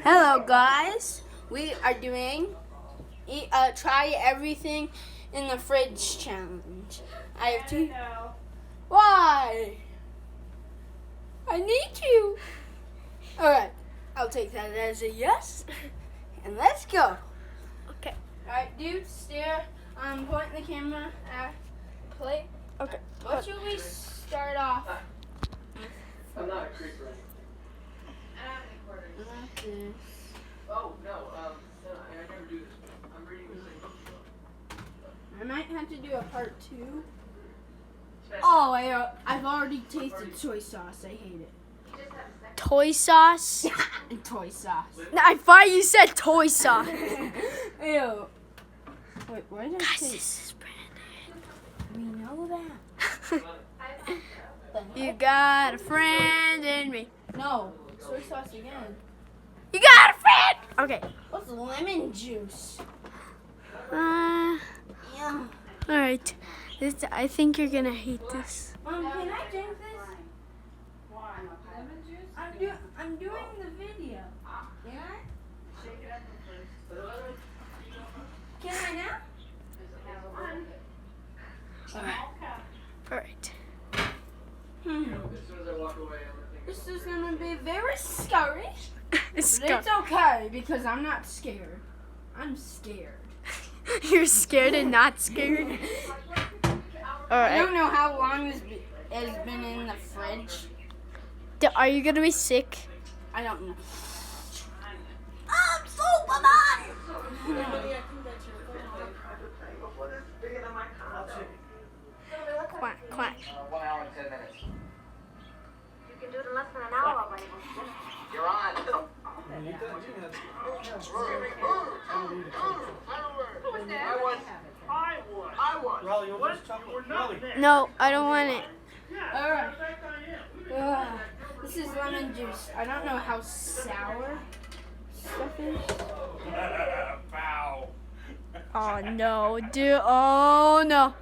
Hello guys, we are doing try everything in the fridge challenge. I have to. Why? I need to. Alright, I'll take that as a yes. And let's go. Okay. Alright, dude, stare. Point the camera at play. Okay. What should we start off? I'm not a creeper. Oh, no, I never do this. I'm reading the same book. I might have to do a part 2. Oh, I've already tasted soy sauce. I hate it. Toy sauce? Toy sauce. I thought you said toy sauce. Ew. Wait, why did I Guys, say? this is Brandon. We know that. You got a friend in me. No, soy sauce again. You got a friend! Okay. What's lemon juice? Yeah. Alright. I think you're gonna hate this. Mom, can I drink this? Why? Lemon juice? I'm doing the video. Can I? Shake it up first. Can I now? Alright. As soon as I walk away, I'm gonna think. This is gonna be very scary. It's But it's okay because I'm not scared. I'm scared. You're scared and not scared? I Alright. don't know how long it's been in the fridge. Are you gonna be sick? I don't know. I'm Superman! Quack, quack. 1 hour and 10 minutes. You can do it in less than an hour, lady. You're on. I won. No, I don't want it. Alright. This is lemon juice. I don't know how sour stuff is. Bow. Oh no, dude. Oh no.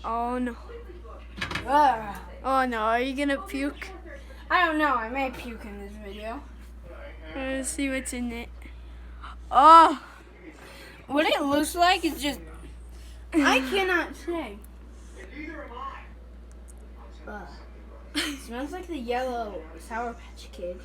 Oh no. Ugh. Oh no, are you gonna puke? I don't know. I may puke in this video. Let's see what's in it. Oh, What it looks like is just. I cannot say. Ugh. It smells like the yellow Sour Patch Kid.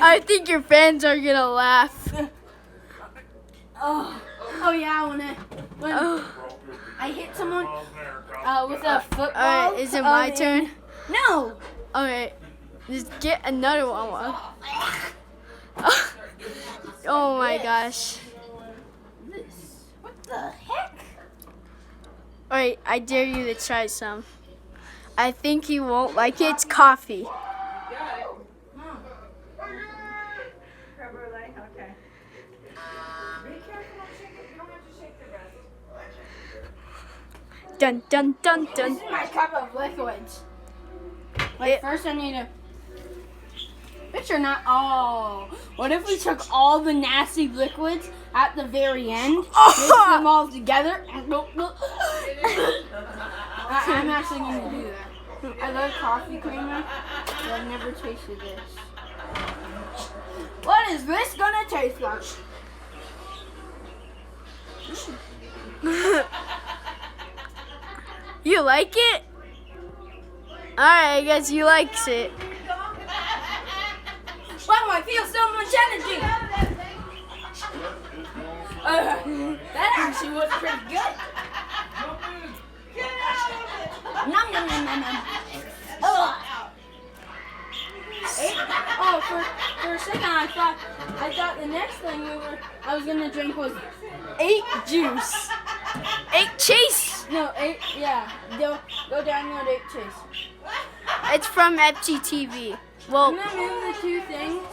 I think your fans are gonna laugh. Oh yeah, when Oh. I hit someone with a football. Alright, is it my turn? No. Okay, just get another one. Oh my gosh. What the heck? Alright, I dare you to try some. I think you won't like it. It's coffee. Dun dun dun This dun. is my cup of liquids. Wait, first I need to. Which are not. Oh, what if we took all the nasty liquids at the very end, mix them all together, and I'm actually gonna do that. I love coffee creamer, but I've never tasted this. What is this gonna taste like? You like it? Alright, I guess you likes it. Wow, I feel so much energy. That actually was pretty good. Nom nom nom nom nom. Oh, for a second I thought the next thing I was gonna drink was 8 juice. 8 Chase. No, 8. Yeah, go download 8 Chase. It's from FGTV. Well, I'm gonna move the two things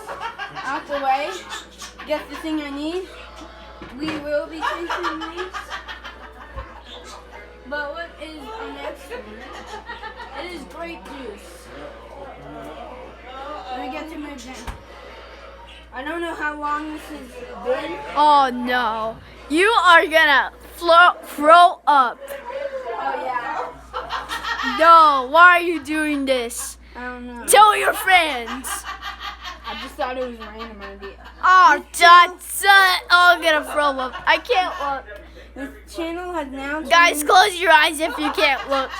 out the way, get the thing I need, we will be tasting these. But what is our next one? It is grape juice. Let me get to my bin. I don't know how long this has been. Oh no. You are gonna throw up. Oh yeah. No, why are you doing this? I don't know. Tell your friends. I just thought it was a random idea. Oh, that's I'm gonna throw up. I can't look. This channel has now turned Guys, close your eyes if you can't look.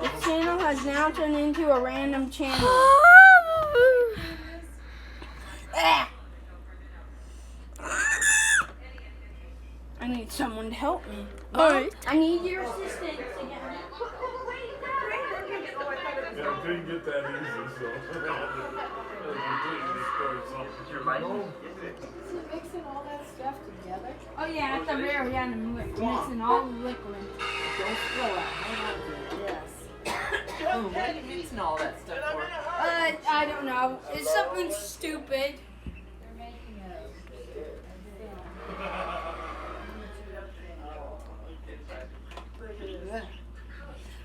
This channel has now turned into a random channel. Ah. I need someone to help me. Alright. I need your assistance again. Yeah, I couldn't get that easy, so. Mixing all that stuff together? Oh yeah, at the very end, I'm mixing all the liquid. Don't spill out. Hang on to it. Yes. Oh, what are you mixing all that stuff for? I don't know. It's something stupid.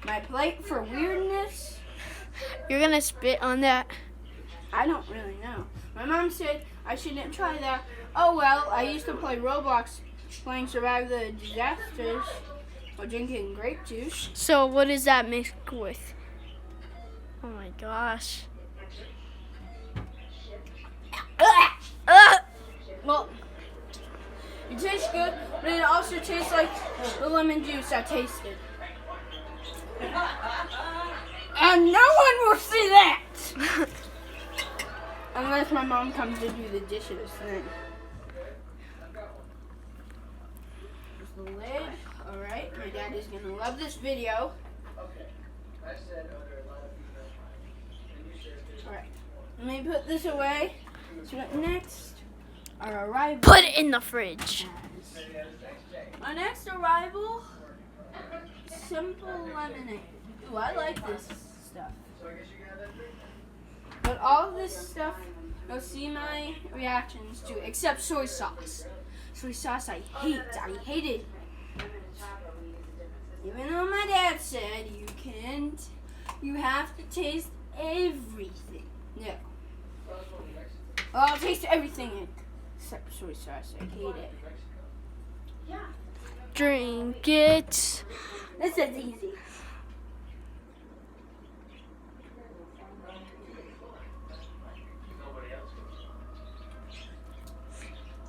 My plate for weirdness? You're gonna spit on that. I don't really know. My mom said I shouldn't try that. Oh well, I used to play Roblox playing Survive the Disasters while drinking grape juice. So what is that mixed with? Oh my gosh. Well, it tastes good, but it also tastes like the lemon juice I tasted. And no one will see that! Unless my mom comes to do the dishes then. There's the lid. Alright, my dad is gonna love this video. Alright, let me put this away. So what next? Our arrival. Put it in the fridge. Our next arrival, simple lemonade. Ooh, I like this stuff. But all of this stuff, you'll see my reactions to, except soy sauce. Soy sauce I hate it. Even though my dad said you have to taste everything. No. I'll taste everything except soy sauce. I hate it. Drink it. This is easy.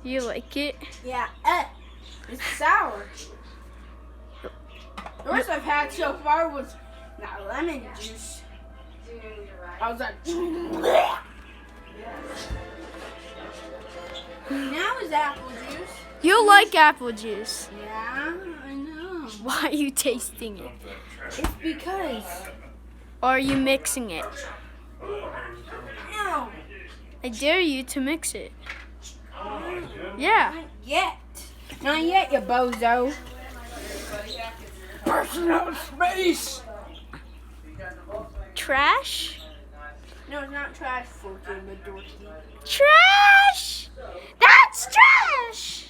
You like it? Yeah, it's sour. The worst I've had so far was that lemon juice. I was like, bleh. Now is apple juice. You like apple juice. Yeah, I know. Why are you tasting it? It's because. Or are you mixing it? No. I dare you to mix it. Yeah. Not yet. Not yet, you bozo. Personal space. Trash? No, it's not trash, Forky, but dorky. Trash! That's trash!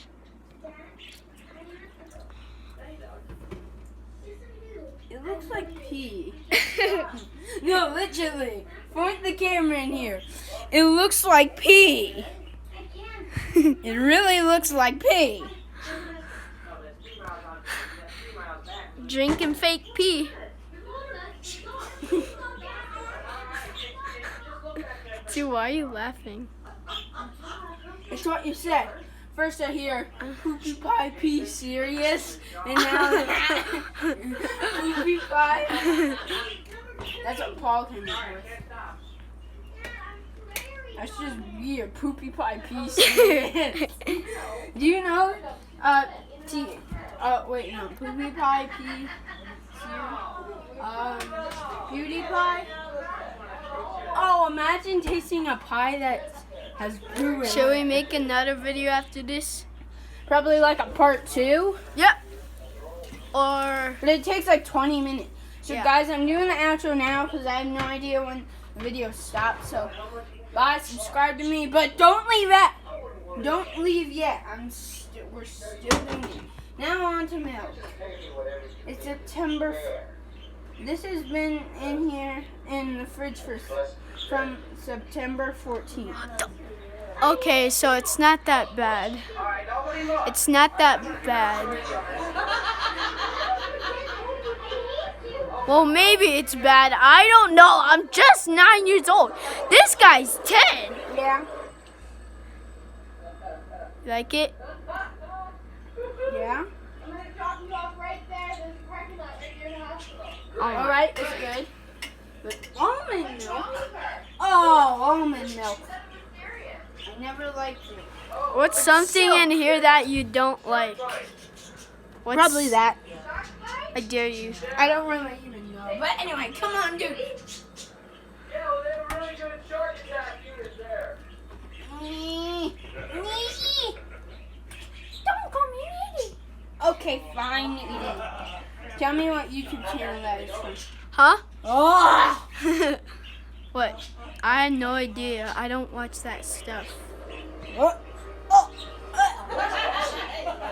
It looks like pee. No, literally. Point the camera in here. It looks like pee. It really looks like pee. Drinking fake pee. Dude, why are you laughing? It's what you said. First I hear poopy pie pee serious, and now poopy pie. That's what Paul came up with. That's just weird. Poopy pie pee serious. Do you know? Wait, no. Poopy pie pee. Beauty pie. Oh, imagine tasting a pie that has blue in it. Shall we make another video after this? Probably like a part 2. Yep. Or But it takes like 20 minutes. So Yeah. guys, I'm doing the outro now because I have no idea when the video stops. So Bye, subscribe to me, but don't leave yet. Don't leave yet. We're still doing it. Now on to milk. It's September. This has been in here in the fridge from September 14th. Okay, so it's not that bad. It's not that bad. Well, maybe it's bad. I don't know. I'm just 9 years old. This guy's 10. Yeah. Like it? Yeah. I'm gonna drop you off right there. There's a parking lot right near the hospital. All right, it's good. But almond milk. Oh, almond milk. I never liked it. What's something in here that you don't like? What's, Probably that. I dare you. I don't really even know. But anyway, come on, dude. Yeah, well, they have a really good shark attack unit there. Don't call me Edie. Okay, fine, Edie. Tell me what YouTube channel that is from. Huh? Oh! What? I had no idea. I don't watch that stuff. Oh! Oh!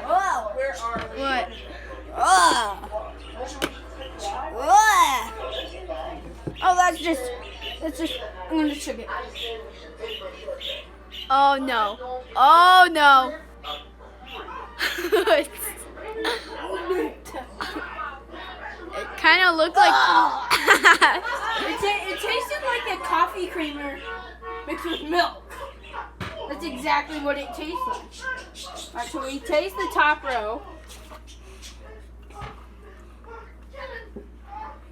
Oh! Where are we? What? Oh! Oh, that's just, I'm gonna check it. Oh no. Oh no. It kind of looked like. It tasted like a coffee creamer mixed with milk. That's exactly what it tastes like. Alright, so we taste the top row.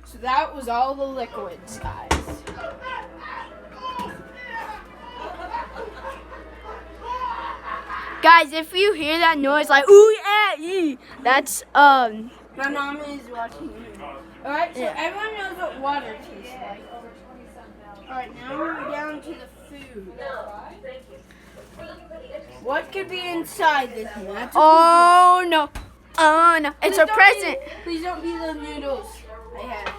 So that was all the liquids, guys. Guys, if you hear that noise like ooh yeah, that's My mom is watching me. Alright, so Yeah. everyone knows what water tastes like. Alright, now we're down to the food. What could be inside this one? oh no. Oh no. It's a present. Please don't be the noodles I have.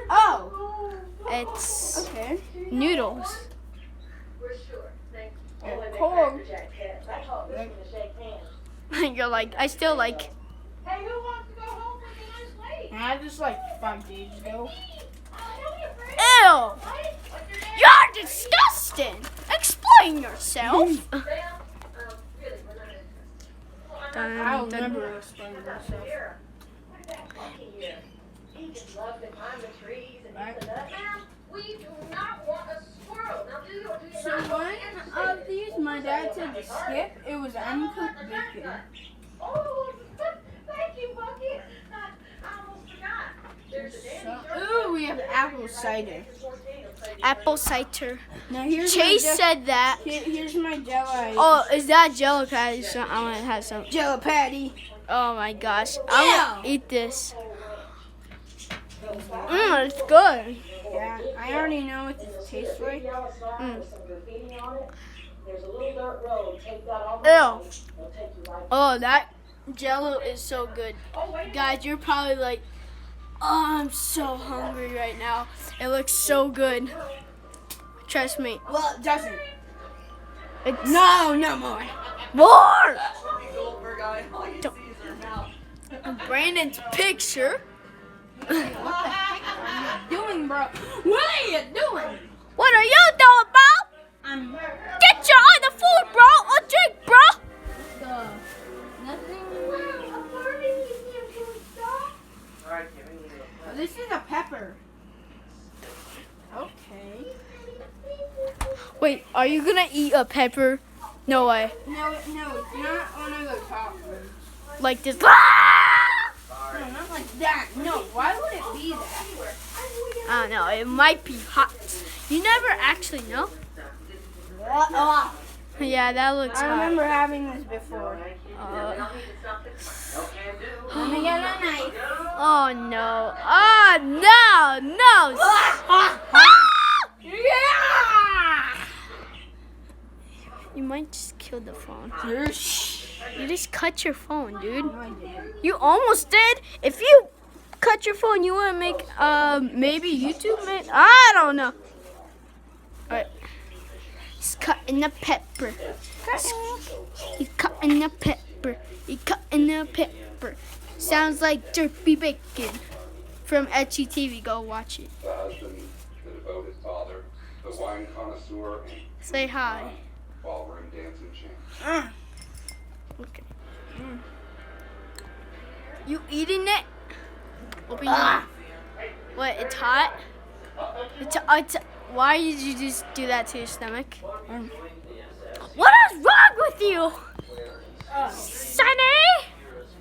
Oh, It's okay. noodles. Cold. You're like, I still like. Hey, who wants to go home for the nice late? I had this like 5 days ago. Ew. You're disgusting. Explain yourself. I'll never explain myself. Love to climb the trees and Right. eat the nuts. We do not want a squirrel. Now, do you or do you So not? one of these, my dad said to skip. It was uncooked bacon. Oh, thank you, Bucky. I almost forgot. There's a Ooh, we have apple cider. Apple cider. Now here's Chase my said that. here's my Jello. Oh, is that Jello patty? So I want to have some. Jello patty. Oh my gosh. I'm gonna eat this. It's good. Yeah, I already know what this tastes like. Ew. Oh, that Jello is so good. Guys, you're probably like, oh, I'm so hungry right now. It looks so good. Trust me. Well, it doesn't. It's No more. more. Goldberg, all you see is her mouth. Brandon's picture. What the heck are you doing, bro? What are you doing? What are you doing, bro? I'm Get your other food, bro, or drink, bro. nothing. All right, Kim, we need to. This is a pepper. Okay. Wait, are you gonna eat a pepper? No way. No, it's not one of the top ones. Like this. No, not like that. No, why would it be that? I don't know. It might be hot. You never actually know. Yeah, that looks I hot. remember having this before. Let me get a knife. Oh no. Oh no. No. You might just kill the phone. You just cut your phone, dude. You almost did. If you cut your phone, you want to make maybe YouTube. I don't know. All right. cutting the pepper. He cutting the pepper. He cutting the pepper. Sounds like Derpy Bacon from Etchy TV. Go watch it. The husband, the devoted father, the wine connoisseur, and Say hi. ballroom dancing champ. Okay. You eating it? Open your What? It's hot. It's. Why did you just do that to your stomach? What is wrong with you, Sonny?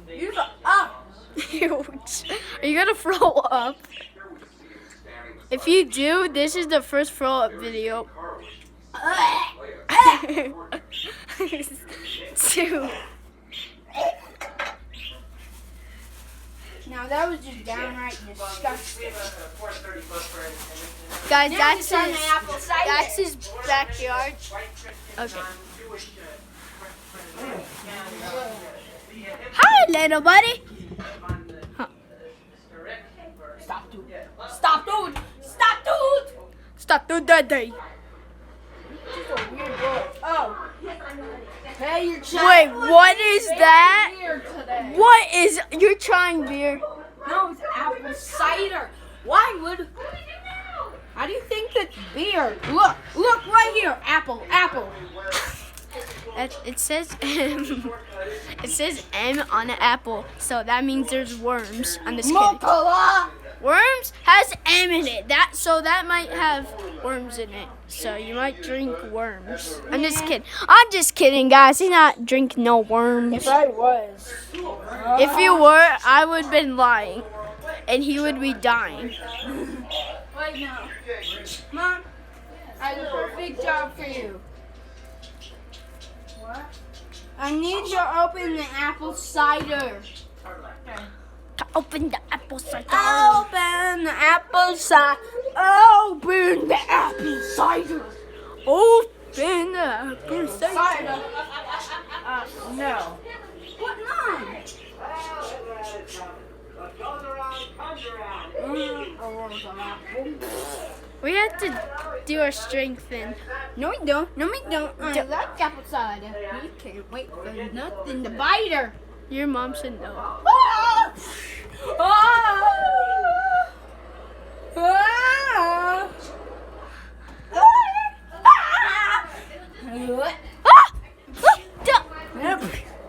You go up. Are you gonna throw up? If you do, this is the first throw up video. 2. Now that was just downright disgusting. Guys, Now that's it's on the his. apple cider. That's his backyard. Okay. Hi, little buddy. Stop, dude. Stop, dude. Stop, dude. Stop doing that day. Oh. Hey, you're Wait, what is that? beer today. What is? You're trying beer? No, it's apple cider. Why would? How do you think that's beer? Look right here. Apple. It says M. It says M on the apple, so that means there's worms. I'm just kidding. Mokola. Worms has M in it. That might have worms in it. So you might drink worms. I'm just kidding, guys. He's not drinking no worms. I was. If you were, I would have been lying, and he would be dying. Wait, no. Mom, I have a perfect job for you. What? I need you to open the apple cider. To open the apple cider. Open the apple cider. Open the apple cider. Open the apple cider. Cider. No. What none? We have to do our strength in. No, we don't. No, we don't. I like apple cider. We can't wait for nothing to bite her. Your mom should know. Ah! Ah! Ah!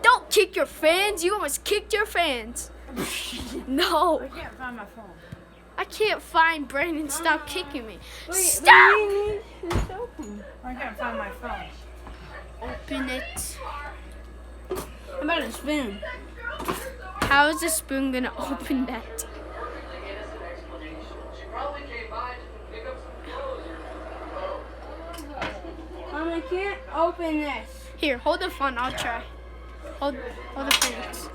Don't kick your fans. You almost kicked your fans. No. I can't find my phone. I can't find Brandon. Stop kicking me. Wait, Stop! I can't find my phone. Open it. How about a spoon? How is the spoon gonna open that? Mom, I can't open this. Here, hold the phone. I'll try. Hold the phone.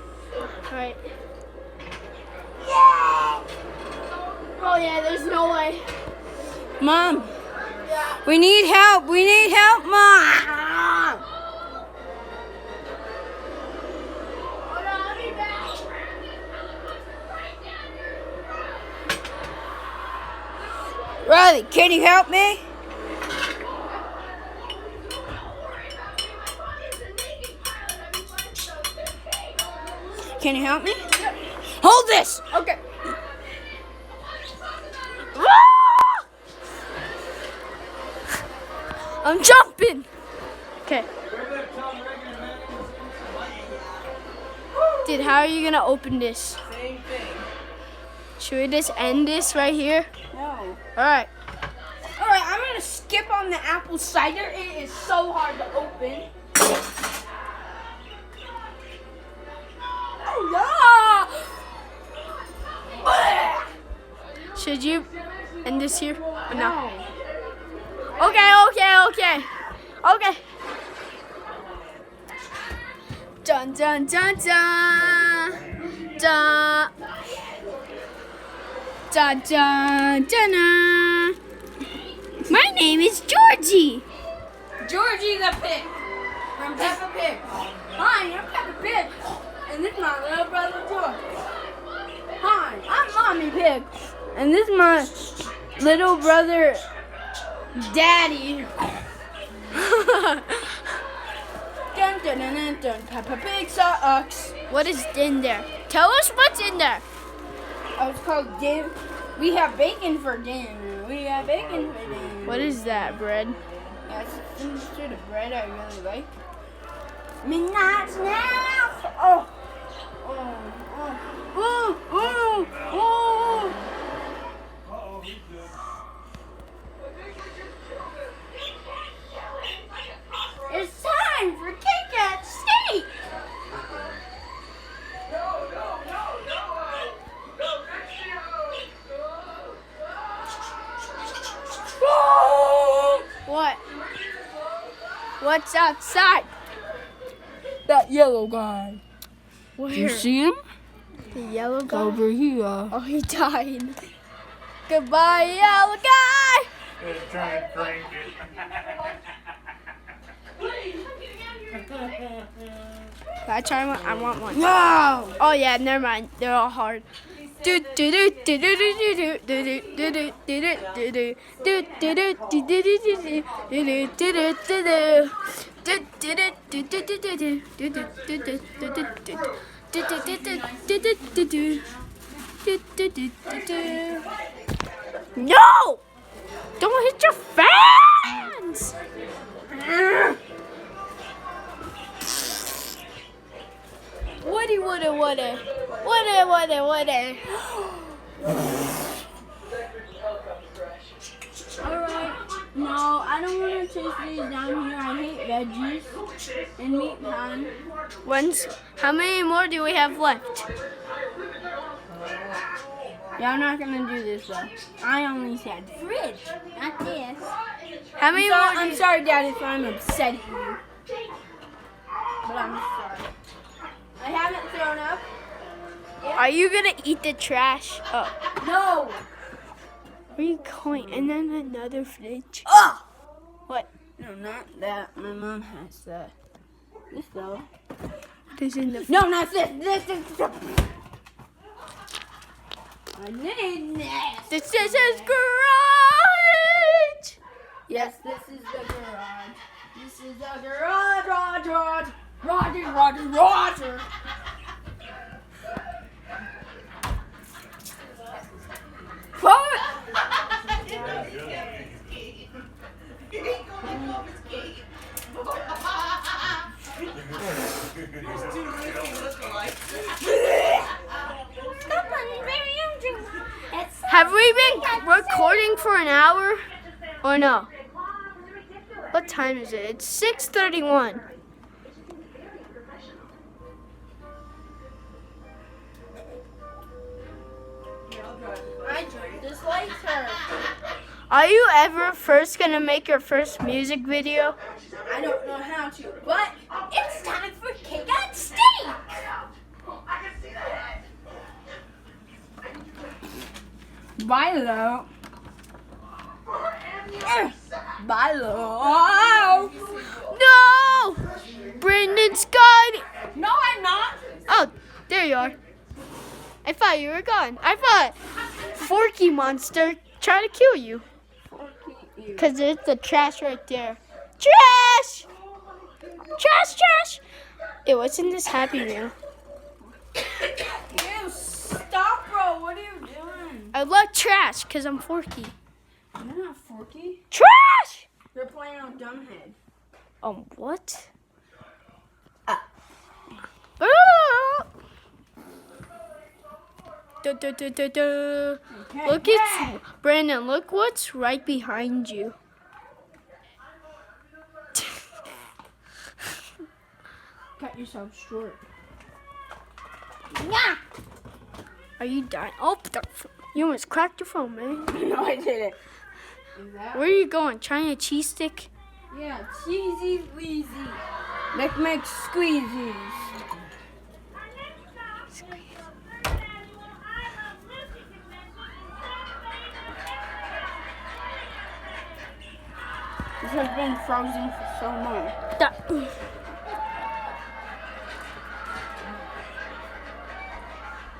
Alright. Oh yeah, there's no way. Mom, we need help. We need help, Mom. Riley, can you help me? Can you help me? Hold this. Okay. I'm jumping. Okay. Dude, how are you gonna open this? Same thing. Should we just end this right here? No. Alright. Alright, I'm gonna skip on the apple cider. It is so hard to open. Oh yeah! Should you end this here? Or no? No. Okay. Dun dun dun dun. Dun. Dun dun dun dun. My name is Georgie. Georgie the pig from Peppa Pig. Hi, I'm Peppa Pig, and this is my little brother George. Hi, I'm Mommy Pig, and this is my little brother Daddy. Dun dun dun dun dun. Peppa Pig sucks. What is in there? Tell us what's in there. Oh, it's called dinner. We have bacon for dinner. We have bacon for dinner. What is that, bread? That's some sort of bread I really like. Midnight snacks. Oh. Oh. Oh. Oh. Oh. It's time for Kit Kat steak. What? What's outside? That yellow guy. Where? You see him? The yellow guy? Over here. Oh, he died. Goodbye, yellow guy. They're trying to crank it. Can I try one? I want one. No. Oh yeah, never mind. They're all hard. Do do do do do do do do do do do do do do do. No! Don't hit your fans! Woody, woody, woody. Woody, woody, woody. Alright. No, I don't want to taste these down here. I hate veggies and meat pie. How many more do we have left? Yeah, I'm not gonna do this though. I only said fridge, not this. How many So, more? I'm sorry, Dad, if I'm upsetting you. But I'm sorry. I haven't thrown up. Are you gonna eat the trash? Oh, No. where are you going? And then another fridge. Oh! What? No, not that. My mom has that. This though. What is in the? No, not this. This is. I need this. This is his garage. Yes, this is the garage. This is the garage. Roger. What? Have we been recording for an hour or no? What time is it? It's 6:31. I joined this later. Are you ever first gonna make your first music video? I don't know how to, but it's time for Kit Kat steak. Bilo. Bilo. No! Brendan Scott! No, I'm not. Oh, there you are. I thought you were gone. I thought Forky Monster tried to kill you. Because there's the trash right there. Trash! Trash! It was in this Happy Meal. You stop, bro. What are you doing? I love trash because I'm Forky. You're not Forky. Trash! You're playing on Dumbhead. What? Ah. Ah. Du, du, du, du, du. Okay. Look at Brandon. Look what's right behind you. Cut yourself short. Yeah. Are you dying? Oh, you almost cracked your phone, man. No, I didn't. Is that? Where are you going? Trying a cheese stick? Yeah, cheesy wheezy. Make squeezies. This has been frozen for so long.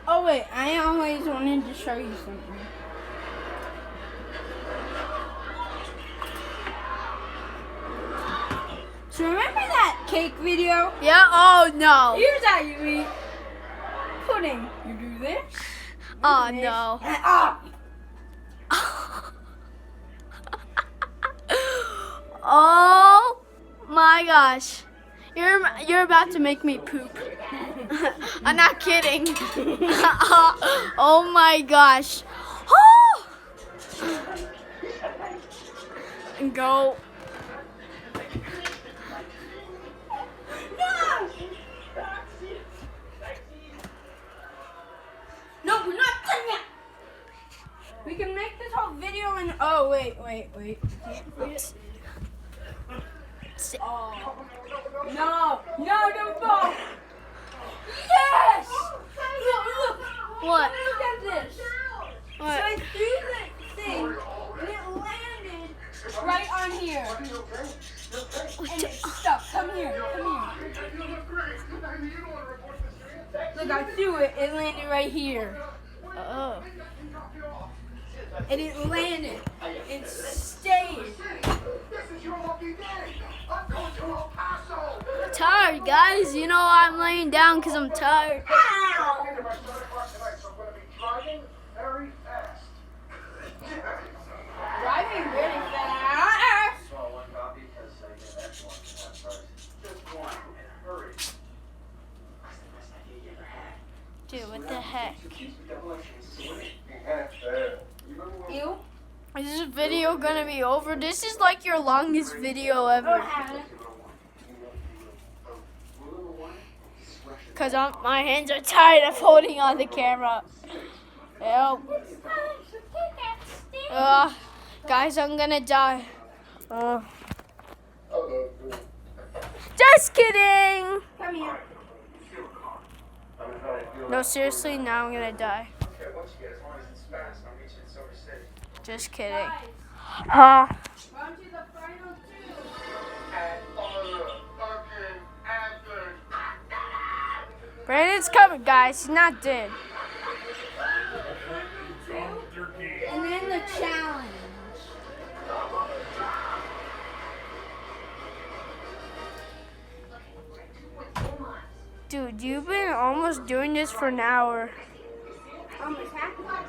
Oh wait, I always wanted to show you something. So remember that cake video? Yeah. Oh no. Here's how you eat pudding. You do this. Oh this, no. And up. Oh my gosh. You're about to make me poop. I'm not kidding. Oh my gosh. Oh! Go. No, we're not done yet. We can make this whole video in. Oh wait. Oh. No, don't fall. Yes! Look. What? Look at this. What? So I threw the thing and it landed right on here. And it stuck. Come here. Look, I threw it. It landed right here. Oh. And it landed. It stayed. Tired, guys. You know I'm laying down because I'm tired. Driving really fast. Dude, what the heck? You? Is this video gonna be over? This is like your longest video ever. Cause my hands are tired of holding on the camera. Help. Guys, I'm gonna die. Just kidding. Come here. No, seriously, now I'm gonna die. Just kidding. On to the final two. Brandon's coming, guys. He's not dead. And then the challenge. Dude, you've been almost doing this for an hour. Almost half an hour.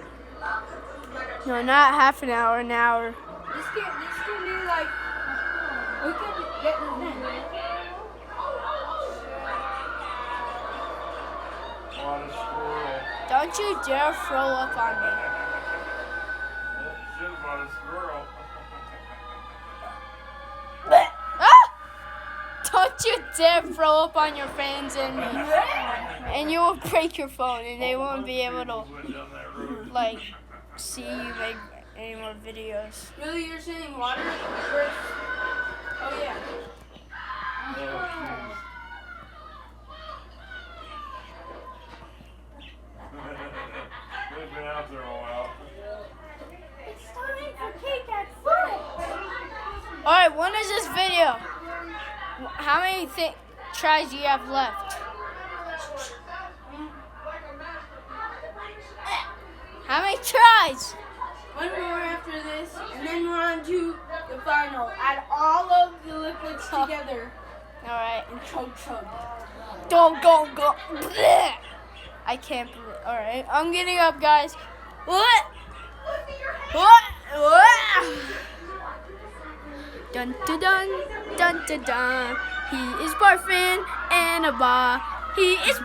No, not half an hour, an hour. This can be like, we could get this in. On a squirrel. Don't you dare throw up on me. Shit about a squirrel. Ah! Don't you dare throw up on your fans and me. And you will break your phone and they won't be able to, like, see you make any more videos. Really, you're saying water first? Oh, yeah. They've been out there a while. It's time for cake at foot. Alright, when is this video? How many tries do you have left? How many tries? One more after this, and then we're on to the final. Add all of the liquids together Alright. and chug. Go. Blech. I can't believe. Alright, I'm getting up, guys. What? Dun dun dun dun dun dun. He is barfing and a bar. He is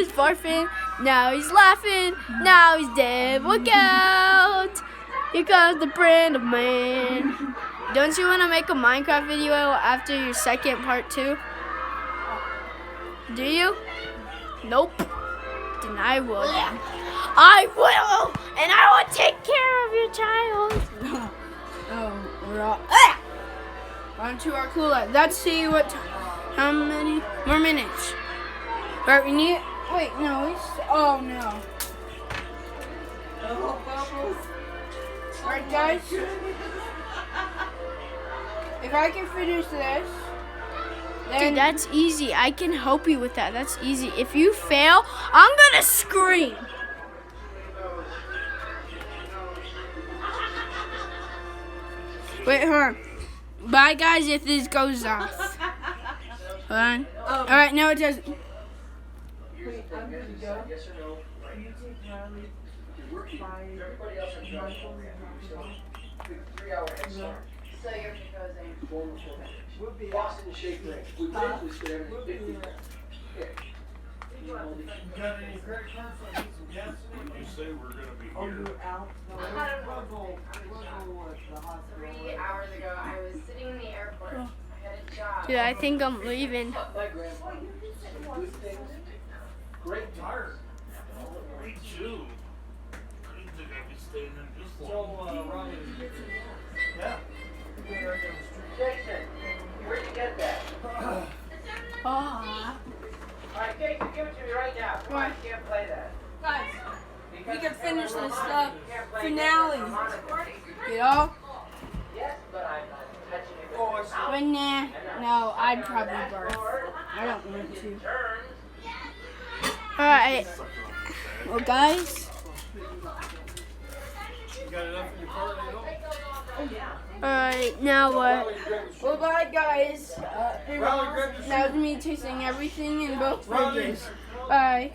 barfing. Now he's laughing. Now he's dead. Look out! Here comes the brand of man. Don't you want to make a Minecraft video after your second part 2? Do you? Nope. Then I will. Then. I will, and I will take care of your child. We're all on to our cool life. Let's see how many more minutes. Alright, we need. Wait, no. Oh no. Alright, guys. If I can finish this, then Dude, that's easy. I can help you with that. That's easy. If you fail, I'm gonna scream. wait, hold on. Bye, guys, if this goes off. Hold on. All right, no, it doesn't. Yes or no? You're working. Everybody else on job. 3-hour head start. So you're proposing. Boston shake range. We basically split everything 50. Yeah. You got any credit cards so I need some gas? When you say we're gonna be here. I had a roll. 3 hours ago, I was sitting in the airport. I had a job. Dude, I think I'm leaving. My grandfather. Good things. Great Tired. Me too. I didn't think I'd be staying in this long. Yeah. Jason, where'd you get that? Oh. Alright, Jason, give it to me right now. Come on, you can't play that. Guys, we can finish this You finale. can't You know? Yes, but I'm not touching it. But nah, no, I'd probably barf. I don't want to. Alright. Well, guys. You got enough in your car to go? Alright, now what? Well, bye, guys. That was me tasting everything in both fridges. Bye.